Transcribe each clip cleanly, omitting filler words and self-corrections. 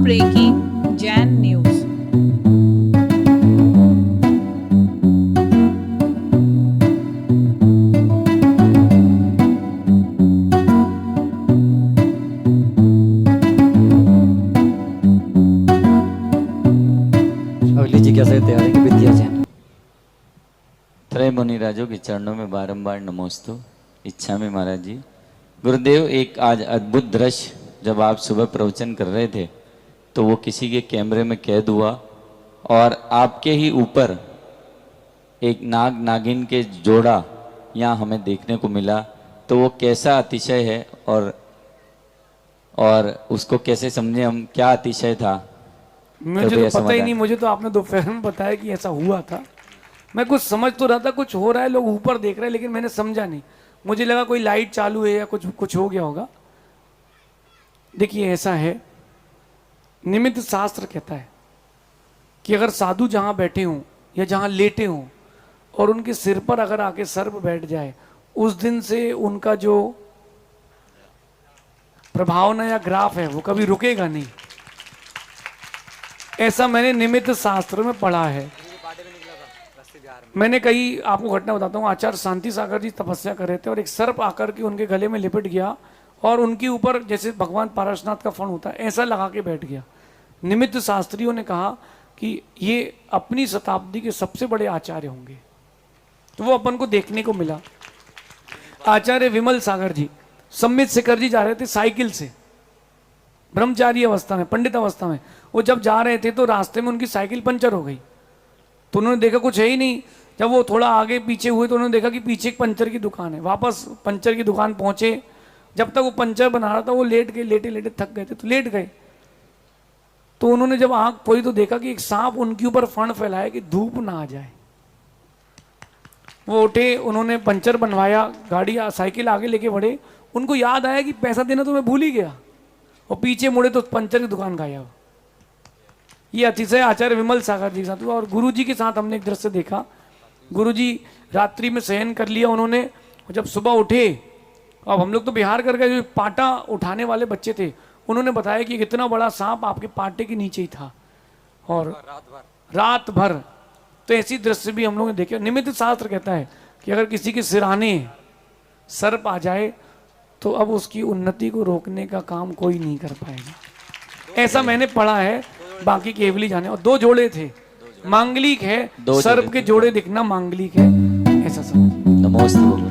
Breaking Jain news. अगली जिज्ञासा की तैयारी की विद्या जैन। त्रय मुनिराजों के चरणों में बारंबार नमोस्तु। इच्छा में महाराज जी, गुरुदेव, एक आज अद्भुत दृश्य, जब आप सुबह प्रवचन कर रहे थे तो वो किसी के कैमरे में कैद हुआ और आपके ही ऊपर एक नाग नागिन के जोड़ा यहाँ हमें देखने को मिला। तो वो कैसा अतिशय है और उसको कैसे समझे हम, क्या अतिशय था? मुझे कृपया तो पता ही नहीं। समाधान। मुझे तो आपने दोपहर में बताया कि ऐसा हुआ था। मैं कुछ समझ तो रहा था, कुछ हो रहा है, लोग ऊपर देख रहे हैं, लेकिन मैंने समझा नहीं। मुझे लगा कोई लाइट चालू है या कुछ कुछ हो गया होगा। देखिए, ऐसा है, निमित्त शास्त्र कहता है कि अगर साधु जहां बैठे हों या जहां लेटे हों और उनके सिर पर अगर आके सर्प बैठ जाए, उस दिन से उनका जो प्रभावना या ग्राफ है वो कभी रुकेगा नहीं। ऐसा मैंने निमित्त शास्त्र में पढ़ा है। मैंने कई आपको घटना बताता हूँ। आचार्य शांति सागर जी तपस्या कर रहे थे और एक सर्प आकर के उनके गले में लिपट गया और उनके ऊपर जैसे भगवान पारसनाथ का फण होता है ऐसा लगा के बैठ गया। निमित्त शास्त्रियों ने कहा कि ये अपनी शताब्दी के सबसे बड़े आचार्य होंगे। तो वो अपन को देखने को मिला। आचार्य विमल सागर जी, सम्मित शिखर जी जा रहे थे साइकिल से, ब्रह्मचारी अवस्था में, पंडित अवस्था में। वो जब जा रहे थे तो रास्ते में उनकी साइकिल पंचर हो गई। तो उन्होंने देखा कुछ है ही नहीं। जब वो थोड़ा आगे पीछे हुए तो उन्होंने देखा कि पीछे एक पंचर की दुकान है। वापस पंचर की दुकान पहुंचे। जब तक वो पंचर बना रहा था वो लेट गए, लेटे लेटे थक गए थे तो लेट गए। तो उन्होंने जब आंख खोली तो देखा कि एक सांप उनके ऊपर फण फैलाया कि धूप ना आ जाए। वो उठे, उन्होंने पंचर बनवाया, गाड़ी साइकिल आगे लेके बढ़े। उनको याद आया कि पैसा देना तो मैं भूल ही गया, और पीछे मुड़े तो पंचर की दुकान गायब। ये अतिशय आचार्य विमल सागर जी के साथ हुआ। और गुरु जी के साथ हमने एक दृश्य देखा। गुरु जी रात्रि में शयन कर लिया उन्होंने, और जब सुबह उठे, अब हम लोग तो बिहार कर गए, जो पाटा उठाने वाले बच्चे थे उन्होंने बताया कि इतना बड़ा सांप आपके पाटे के नीचे ही था और रात भर। तो ऐसी दृश्य भी हम लोगों ने देखे। निमित्त शास्त्र कहता है कि अगर किसी के सिराने सर्प आ जाए तो अब उसकी उन्नति को रोकने का काम कोई नहीं कर पाएगा। ऐसा मैंने पढ़ा है, बाकी केवली जाने। और दो जोड़े थे, मांगलिक है, सर्प के जोड़े दिखना मांगलिक है, ऐसा समझ। नमोस्तु।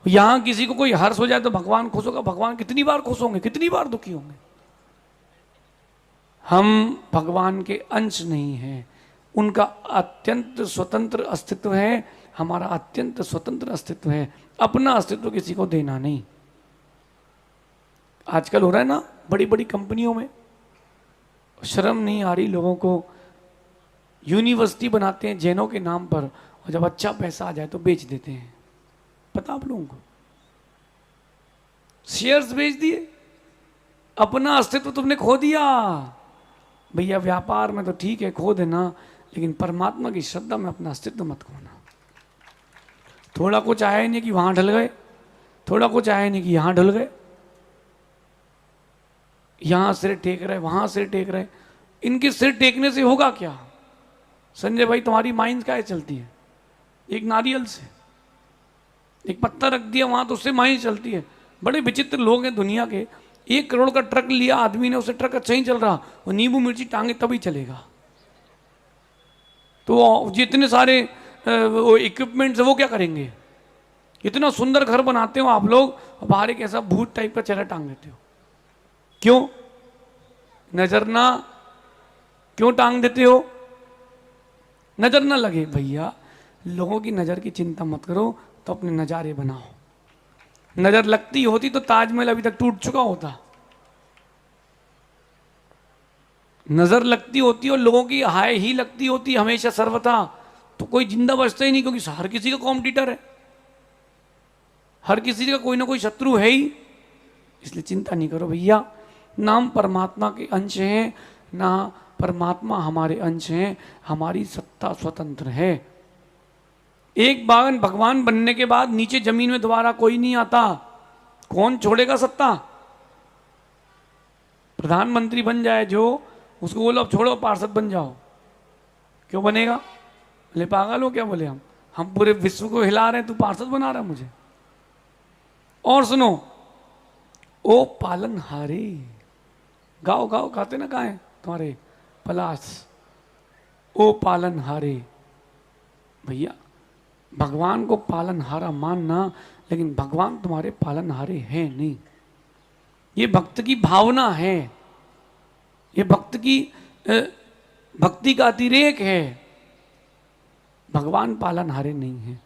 यहां किसी को कोई हर्ष हो जाए तो भगवान खुश होगा। भगवान कितनी बार खुश होंगे, कितनी बार दुखी होंगे। हम भगवान के अंश नहीं हैं, उनका अत्यंत स्वतंत्र अस्तित्व है, हमारा अत्यंत स्वतंत्र अस्तित्व है। अपना अस्तित्व किसी को देना नहीं। आजकल हो रहा है ना बड़ी बड़ी कंपनियों में, शर्म नहीं आ रही लोगों को, यूनिवर्सिटी बनाते हैं जैनों के नाम पर, और जब अच्छा पैसा आ जाए तो बेच देते हैं। पता आप लोगों को, शेयर्स बेच दिए, अपना अस्तित्व तुमने खो दिया। भैया व्यापार में तो ठीक है खो देना, लेकिन परमात्मा की श्रद्धा में अपना अस्तित्व मत खोना। थोड़ा कुछ आया ही नहीं कि वहां ढल गए, थोड़ा कुछ आया ही नहीं कि यहां ढल गए, यहां सिर टेक रहे, वहां सिर टेक रहे। इनके सिर टेकने से होगा क्या? संजय भाई तुम्हारी माइंड क्या चलती है? एक नारियल से एक पत्ता रख दिया वहां तो उससे माइंड चलती है। बड़े विचित्र लोग हैं दुनिया के। 1 करोड़ का ट्रक लिया आदमी ने, उसे ट्रक अच्छा ही चल रहा, वो नींबू मिर्ची टांगे तभी चलेगा। तो जितने सारे वो इक्विपमेंट्स है वो क्या करेंगे? इतना सुंदर घर बनाते हो आप लोग, बाहर एक ऐसा भूत टाइप का चेहरा टांग देते हो। क्यों? नजर ना, क्यों टांग देते हो? नजर ना लगे। भैया लोगों की नजर की चिंता मत करो, तो अपने नजारे बनाओ। नजर लगती होती तो ताजमहल अभी तक टूट चुका होता। नजर लगती होती और लोगों की हाय ही लगती होती हमेशा सर्वथा, तो कोई जिंदा बचता ही नहीं, क्योंकि हर किसी का कॉम्पिटिटर है, हर किसी का कोई ना कोई शत्रु है ही। इसलिए चिंता नहीं करो भैया, ना हम परमात्मा के अंश हैं, ना परमात्मा हमारे अंश हैं। हमारी सत्ता स्वतंत्र है। एक बार भगवान बनने के बाद नीचे जमीन में दोबारा कोई नहीं आता। कौन छोड़ेगा सत्ता? प्रधानमंत्री बन जाए जो, उसको बोलो अब छोड़ो पार्षद बन जाओ। क्यों बनेगा? बोले पागल हो क्या? बोले हम पूरे विश्व को हिला रहे हैं, तू पार्षद बना रहा है मुझे। और सुनो, ओ पालनहारे, गाओ गाओ, गाते ना गाएं तुम्हारे पलाश, ओ पालनहारे। भैया भगवान को पालनहारा मानना, लेकिन भगवान तुम्हारे पालनहारे हैं नहीं। ये भक्त की भावना है, ये भक्ति का अतिरेक है। भगवान पालनहारे नहीं है।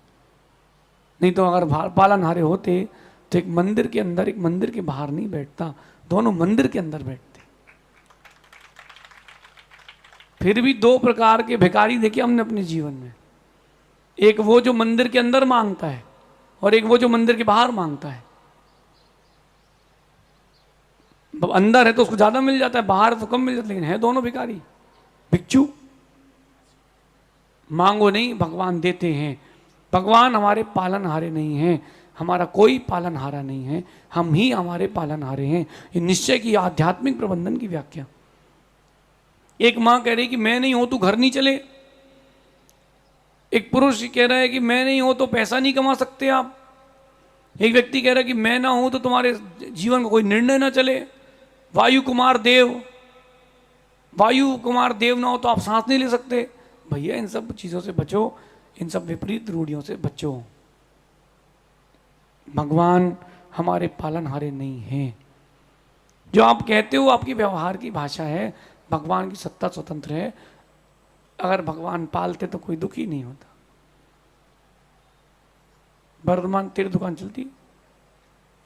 नहीं तो अगर पालनहारे होते तो एक मंदिर के अंदर, एक मंदिर के बाहर नहीं बैठता, दोनों मंदिर के अंदर बैठते। फिर भी 2 प्रकार के भिखारी देखे हमने अपने जीवन में। एक वो जो मंदिर के अंदर मांगता है, और एक वो जो मंदिर के बाहर मांगता है। अंदर है तो उसको ज्यादा मिल जाता है, बाहर तो कम मिल जाता है, लेकिन है दोनों भिखारी, भिक्षु। मांगो नहीं, भगवान देते हैं। भगवान हमारे पालनहारे नहीं हैं, हमारा कोई पालनहारा नहीं है, हम ही हमारे पालनहारे हैं। ये निश्चय की आध्यात्मिक प्रबंधन की व्याख्या। एक मां कह रही कि मैं नहीं हूं तो घर नहीं चले। एक पुरुष कह रहा है कि मैं नहीं हूं तो पैसा नहीं कमा सकते आप। एक व्यक्ति कह रहा है कि मैं ना हूं तो तुम्हारे जीवन का कोई निर्णय ना चले। वायु कुमार देव ना हो तो आप सांस नहीं ले सकते। भैया इन सब चीजों से बचो, इन सब विपरीत रूढ़ियों से बचो। भगवान हमारे पालनहारे नहीं हैं। जो आप कहते हो आपकी व्यवहार की भाषा है, भगवान की सत्ता स्वतंत्र है। अगर भगवान पालते तो कोई दुखी नहीं होता। वर्धमान तेरी दुकान चलती है,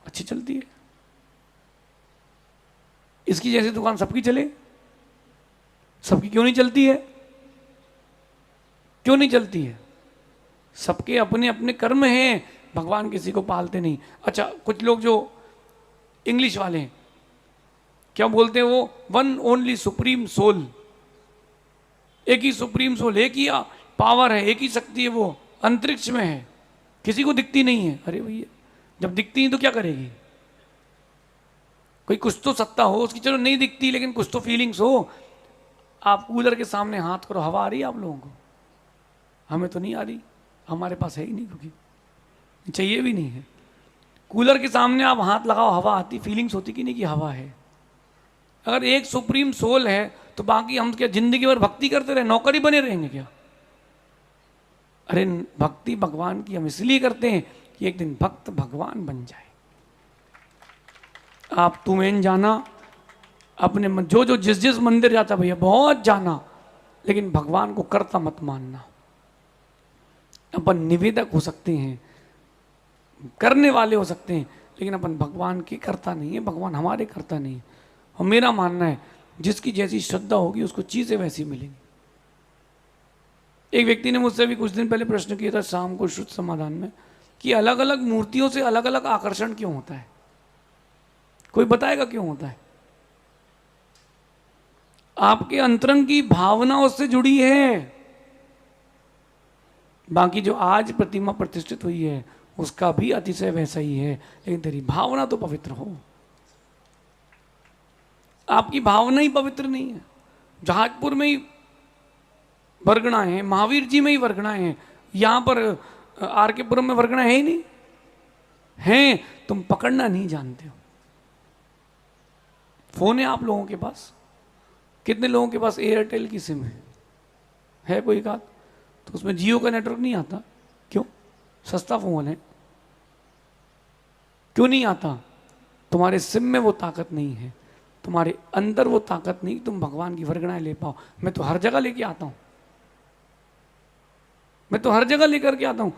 अच्छी चलती है। इसकी जैसी दुकान सबकी चले, सबकी क्यों नहीं चलती है? क्यों नहीं चलती है? सबके अपने अपने कर्म हैं, भगवान किसी को पालते नहीं। अच्छा, कुछ लोग जो इंग्लिश वाले हैं क्या बोलते हैं? वो वन ओनली सुप्रीम सोल, एक ही सुप्रीम सोल, एक ही पावर है, एक ही शक्ति है, वो अंतरिक्ष में है, किसी को दिखती नहीं है। अरे भैया जब दिखती है तो क्या करेगी? कोई कुछ तो सत्ता हो उसकी, चलो नहीं दिखती लेकिन कुछ तो फीलिंग्स हो। आप कूलर के सामने हाथ करो, हवा आ रही है आप लोगों को? हमें तो नहीं आ रही, हमारे पास है ही नहीं, क्योंकि चाहिए भी नहीं है। कूलर के सामने आप हाथ लगाओ, हवा आती, फीलिंग्स होती कि नहीं कि हवा है? अगर एक सुप्रीम सोल है तो बाकी हम क्या जिंदगी भर भक्ति करते रहे, नौकरी बने रहेंगे क्या? अरे भक्ति भगवान की हम इसलिए करते हैं कि एक दिन भक्त भगवान बन जाए। आप तुम्हें जाना अपने जो जो जिस मंदिर जाता भैया बहुत जाना, लेकिन भगवान को कर्ता मत मानना। अपन निवेदक हो सकते हैं, करने वाले हो सकते हैं, लेकिन अपन भगवान की कर्ता नहीं है, भगवान हमारे कर्ता नहीं है। और मेरा मानना है जिसकी जैसी श्रद्धा होगी उसको चीजें वैसी मिलेंगी। एक व्यक्ति ने मुझसे भी कुछ दिन पहले प्रश्न किया था शाम को शुद्ध समाधान में कि अलग अलग मूर्तियों से अलग अलग आकर्षण क्यों होता है, कोई बताएगा क्यों होता है? आपके अंतरंग की भावना उससे जुड़ी है। बाकी जो आज प्रतिमा प्रतिष्ठित हुई है उसका भी अतिशय वैसा ही है, लेकिन तेरी भावना तो पवित्र हो। आपकी भावना ही पवित्र नहीं है। जहाजपुर में ही वरगना है, महावीर जी में ही वरगना है, यहां पर आर के पुरम में वरगना है ही नहीं है। तुम पकड़ना नहीं जानते हो। फोन है आप लोगों के पास, कितने लोगों के पास एयरटेल की सिम है कोई का? तो उसमें जियो का नेटवर्क नहीं आता। क्यों? सस्ता फोन है। क्यों नहीं आता? तुम्हारे सिम में वो ताकत नहीं है, तुम्हारे अंदर वो ताकत नहीं, तुम भगवान की वरगणाएं ले पाओ। मैं तो हर जगह लेके आता हूं, मैं तो हर जगह लेकर के आता हूं।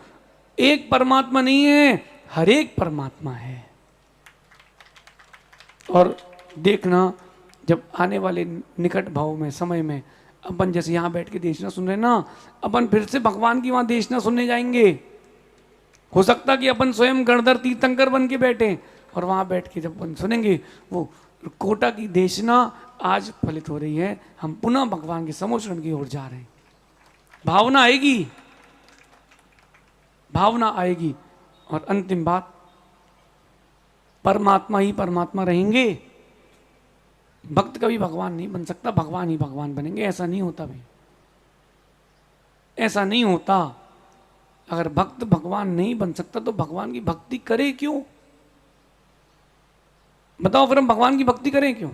एक परमात्मा नहीं है, हर एक परमात्मा है। और देखना जब आने वाले निकट भाव में समय में अपन जैसे यहां बैठ के देशना सुन रहे ना, अपन फिर से भगवान की वहां देशना सुनने जाएंगे। हो सकता कि अपन स्वयं गणधर तीर्थंकर बन के बैठे और वहां बैठ के जब अपन सुनेंगे वो कोटा की देशना आज फलित हो रही है, हम पुनः भगवान के समोषण की ओर जा रहे हैं। भावना आएगी, भावना आएगी। और अंतिम बात, परमात्मा ही परमात्मा रहेंगे। भक्त कभी भगवान नहीं बन सकता, भगवान ही भगवान बनेंगे, ऐसा नहीं होता भाई, ऐसा नहीं होता। अगर भक्त भगवान नहीं बन सकता तो भगवान की भक्ति करे क्यों? बताओ फिर हम भगवान की भक्ति करें क्यों?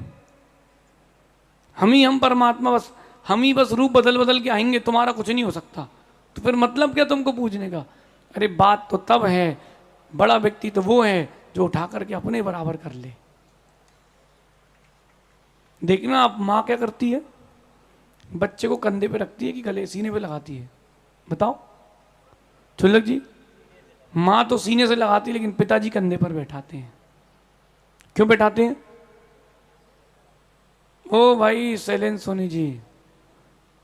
हम परमात्मा, बस हम ही बस रूप बदल बदल के आएंगे, तुम्हारा कुछ नहीं हो सकता। तो फिर मतलब क्या तुमको पूछने का? अरे बात तो तब है, बड़ा व्यक्ति तो वो है जो उठा करके अपने बराबर कर ले। देखना आप माँ क्या करती है, बच्चे को कंधे पे रखती है कि गले सीने पे लगाती है? बताओ चुल्लक जी, माँ तो सीने से लगाती है, लेकिन पिताजी कंधे पर बैठाते हैं। क्यों बैठाते हैं? ओ भाई शैलेंद्र सोनी जी,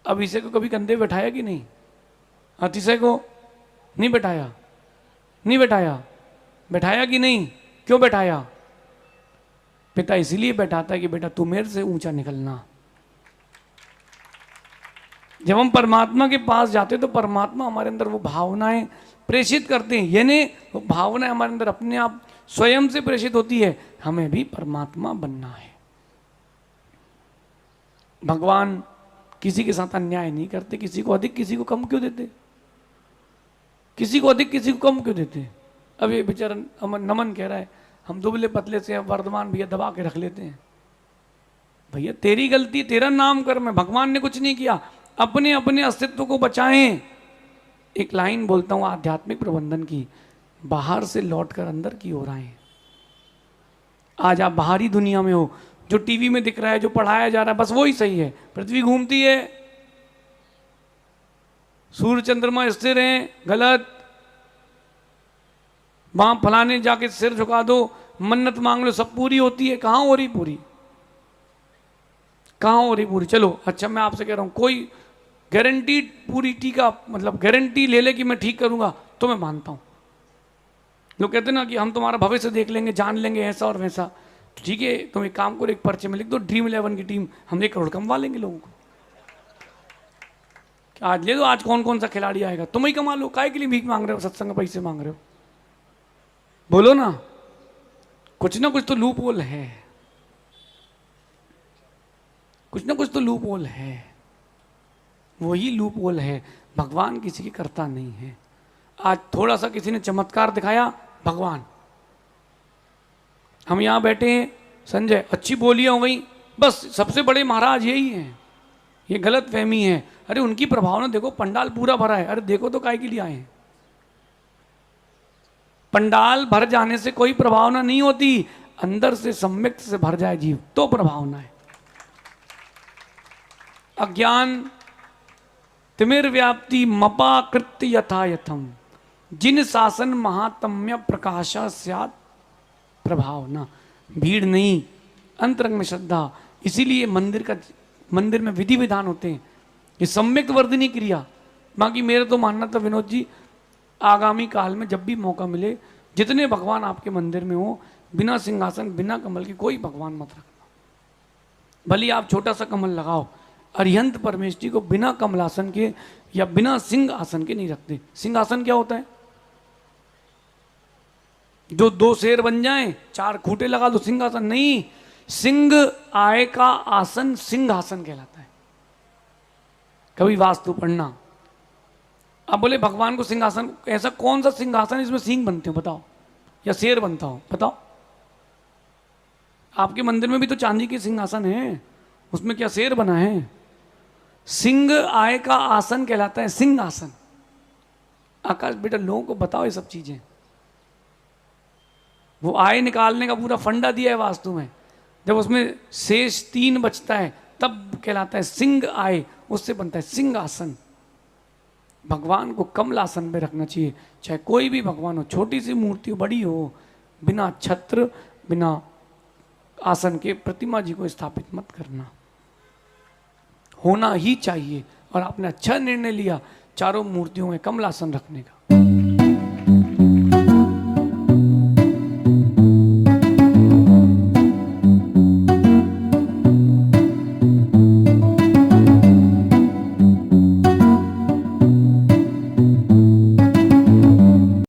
अब इसे को कभी कंधे बैठाया कि नहीं? अतिशय को नहीं बैठाया, नहीं बैठाया, बैठाया कि नहीं? क्यों बैठाया? पिता इसीलिए बैठाता है कि बेटा तू मेरे से ऊंचा निकलना। जब हम परमात्मा के पास जाते तो परमात्मा हमारे अंदर वो भावनाएं प्रेषित करते हैं, यानी वो भावनाएं हमारे अंदर अपने आप स्वयं से प्रेषित होती है। हमें भी परमात्मा बनना है। भगवान किसी के साथ अन्याय नहीं करते, किसी को अधिक किसी को कम क्यों देते? किसी को अधिक किसी को कम क्यों देते? अब ये बेचारा नमन कह रहा है हम दुबले पतले से वर्धमान भैया दबा के रख लेते हैं। भैया तेरी गलती, तेरा नाम कर्म है, भगवान ने कुछ नहीं किया। अपने अपने अस्तित्व को बचाएं। एक लाइन बोलता हूं आध्यात्मिक प्रबंधन की, बाहर से लौटकर अंदर की ओर आए। आज आप बाहरी दुनिया में हो, जो टीवी में दिख रहा है, जो पढ़ाया जा रहा है, बस वो ही सही है। पृथ्वी घूमती है, सूर्य चंद्रमा स्थिर हैं, गलत। वहां फलाने जाके सिर झुका दो, मन्नत मांग लो, सब पूरी होती है। कहां हो रही पूरी? कहां हो रही पूरी? चलो अच्छा मैं आपसे कह रहा हूं, कोई गारंटी पूरी टीका मतलब गारंटी ले ले कि मैं ठीक करूंगा तो मैं मानता हूं। लोग कहते ना कि हम तुम्हारा भविष्य देख लेंगे, जान लेंगे ऐसा और वैसा। तो ठीक है, तुम एक काम करो, एक पर्चे में लिख दो ड्रीम 11 की टीम, हम 1 करोड़ कमवा लेंगे लोगों को। आज ले दो, आज कौन कौन सा खिलाड़ी आएगा, तुम ही कमा लो। काहे के लिए भीख मांग रहे हो, सत्संग पैसे मांग रहे हो? बोलो ना कुछ तो लूप होल है, कुछ ना कुछ तो लूप होल है। वही लूप होल है, भगवान किसी की करता नहीं है। आज थोड़ा सा किसी ने चमत्कार दिखाया, भगवान। हम यहां बैठे हैं, संजय अच्छी बोलियां हो गई, बस सबसे बड़े महाराज यही हैं। ये गलत फहमी है। अरे उनकी प्रभावना देखो, पंडाल पूरा भरा है। अरे देखो तो काय के लिए आए हैं? पंडाल भर जाने से कोई प्रभावना नहीं होती, अंदर से सम्यक्त से भर जाए जीव तो प्रभावना है। अज्ञान तिमिर व्याप्ति मपा कृत्य यथा यथम, जिन शासन महात्म्य प्रकाशा स्यात् प्रभावना। भीड़ नहीं, अंतरंग में श्रद्धा। इसीलिए मंदिर में विधि विधान होते हैं, ये सम्यक वर्धिनी क्रिया। बाकी मेरा तो मानना था विनोद जी, आगामी काल में जब भी मौका मिले, जितने भगवान आपके मंदिर में हो, बिना सिंहासन बिना कमल के कोई भगवान मत रखना। भले आप छोटा सा कमल लगाओ, अरिहंत परमेष्टि को बिना कमलासन के या बिना सिंह आसन के नहीं रखते। सिंहासन क्या होता है? जो दो शेर बन जाएं, चार खूंटे लगा दो, सिंहासन नहीं। सिंह आय का आसन सिंहासन कहलाता है। कभी वास्तु पढ़ना। अब बोले भगवान को सिंहासन, ऐसा कौन सा सिंहासन इसमें सिंह बनते हो बताओ, या शेर बनता हो बताओ? आपके मंदिर में भी तो चांदी के सिंहासन है, उसमें क्या शेर बना है? सिंह आय का आसन कहलाता है, सिंहासन। आकाश बेटा लोगों को बताओ ये सब चीजें। वो आय निकालने का पूरा फंडा दिया है वास्तु में। जब उसमें शेष 3 बचता है तब कहलाता है सिंह आय, उससे बनता है सिंहासन। भगवान को कमलासन में रखना चाहिए, चाहे कोई भी भगवान हो, छोटी सी मूर्ति हो बड़ी हो, बिना छत्र बिना आसन के प्रतिमा जी को स्थापित मत करना। होना ही चाहिए। और आपने अच्छा निर्णय लिया चारों मूर्तियों में कमलासन रखने का।